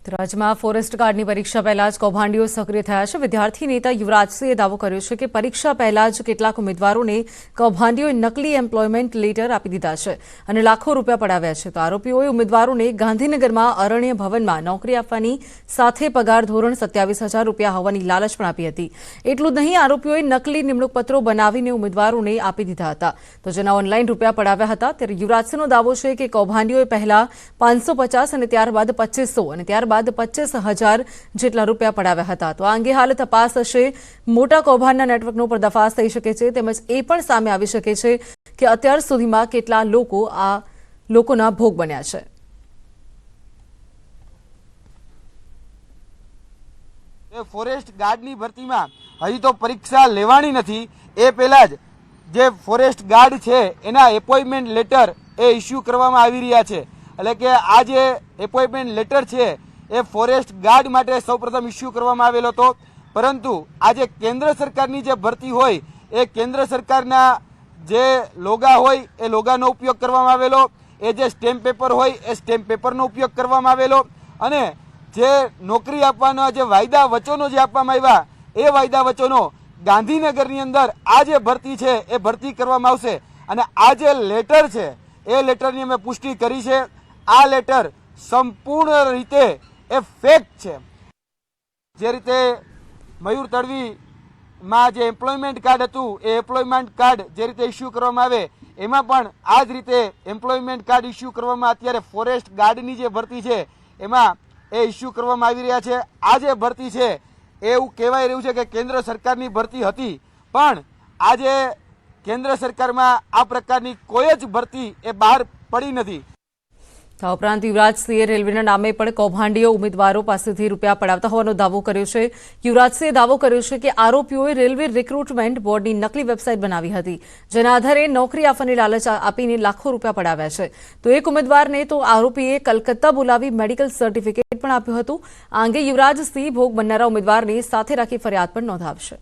રાજ્યમાં ફોરેસ્ટ ગાર્ડની પરીક્ષા પહેલા જ કૌભાંડીઓ સક્રિય થયા છે। વિદ્યાર્થી નેતા યુવરાજસિંહે દાવો કર્યો છે કે પરીક્ષા પહેલા જ કેટલાક ઉમેદવારોને કૌભાંડીઓએ નકલી એમ્પ્લોયમેન્ટ લેટર આપી દીધા છે અને લાખો રૂપિયા પડાવ્યા છે। તો આરોપીઓએ ઉમેદવારોને ગાંધીનગરમાં અરણ્ય ભવનમાં નોકરી આપવાની સાથે પગાર ધોરણ 27,000 રૂપિયા હોવાની લાલચ પણ આપી હતી। એટલું જ નહીં, આરોપીઓએ નકલી નિમણૂક પત્રો બનાવીને ઉમેદવારોને આપી દીધા હતા, તો જેના ઓનલાઈન રૂપિયા પડાવ્યા હતા। ત્યારે યુવરાજસિંહનો દાવો છે કે કૌભાંડીઓએ પહેલા 550 અને ત્યારબાદ 2500 અને ત્યારબાદ 25,000 જેટલા રૂપિયા પડાવ્યા હતા। તો આ અંગે હાલ તપાસ થશે। મોટા કૌભાંડના નેટવર્કનો પર્દાફાશ થઈ શકે છે, તેમજ એ પણ સામે આવી શકે છે કે અત્યાર સુધીમાં કેટલા લોકો આ લોકોના ભોગ બન્યા છે। ફોરેસ્ટ ગાર્ડની ભરતીમાં હજી તો પરીક્ષા લેવાની નથી, એ પહેલા જ જે ફોરેસ્ટ ગાર્ડ છે એના એપોઇન્ટમેન્ટ લેટર એ ઇસ્યુ કરવામાં આવી રહ્યા છે। એટલે કે આ જે એપોઇન્ટમેન્ટ લેટર છે એ ફોરેસ્ટ ગાર્ડ માટે સૌપ્રથમ ઇસ્યુ કરવામાં આવેલો હતો, પરંતુ આજે કેન્દ્ર સરકારની જે ભરતી હોય એ કેન્દ્ર સરકારના જે લોગા હોય એ લોગાનો ઉપયોગ કરવામાં આવેલો, એ જે સ્ટેમ્પ પેપર હોય એ સ્ટેમ્પ પેપરનો ઉપયોગ કરવામાં આવેલો, અને જે નોકરી આપવાના જે વાયદા વચનો જે આપવામાં આવ્યા એ વાયદા વચનો ગાંધીનગરની અંદર આ જે ભરતી છે એ ભરતી કરવામાં આવશે। અને આ જે લેટર છે એ લેટરની અમે પુષ્ટિ કરી છે। આ લેટર સંપૂર્ણ રીતે એ ફેક છે। જે રીતે મયુર તડવીમાં જે એમ્પ્લોયમેન્ટ કાર્ડ હતું એ એમ્પ્લોયમેન્ટ કાર્ડ જે રીતે ઇસ્યુ કરવામાં આવે એમાં પણ આ જ રીતે એમ્પ્લોયમેન્ટ કાર્ડ ઇસ્યુ કરવામાં અત્યારે ફોરેસ્ટ ગાર્ડની જે ભરતી છે એમાં એ ઇસ્યુ કરવામાં આવી રહ્યા છે। આ જે ભરતી છે એવું કહેવાય રહ્યું છે કે કેન્દ્ર સરકારની ભરતી હતી, પણ આજે કેન્દ્ર સરકારમાં આ પ્રકારની કોઈ જ ભરતી એ બહાર પડી નથી। આ ઉપરાંત યુવરાજસિંહે રેલવેના નામે પણ કૌભાંડીઓ ઉમેદવારો પાસેથી રૂપિયા પડાવતા હોવાનો દાવો કર્યો છે। યુવરાજસિંહે દાવો કર્યો છે કે આરોપીઓએ રેલવે રિક્રુટમેન્ટ બોર્ડની નકલી વેબસાઇટ બનાવી હતી, જેના આધારે નોકરી આપવાની લાલચ આપીને લાખો રૂપિયા પડાવ્યા છે। તો એક ઉમેદવારને તો આરોપીએ કલકત્તા બોલાવી મેડિકલ સર્ટિફિકેટ પણ આપ્યું હતું। આ અંગે યુવરાજસિંહ ભોગ બનનારા ઉમેદવારને સાથે રાખી ફરિયાદ પણ નોંધાવશે।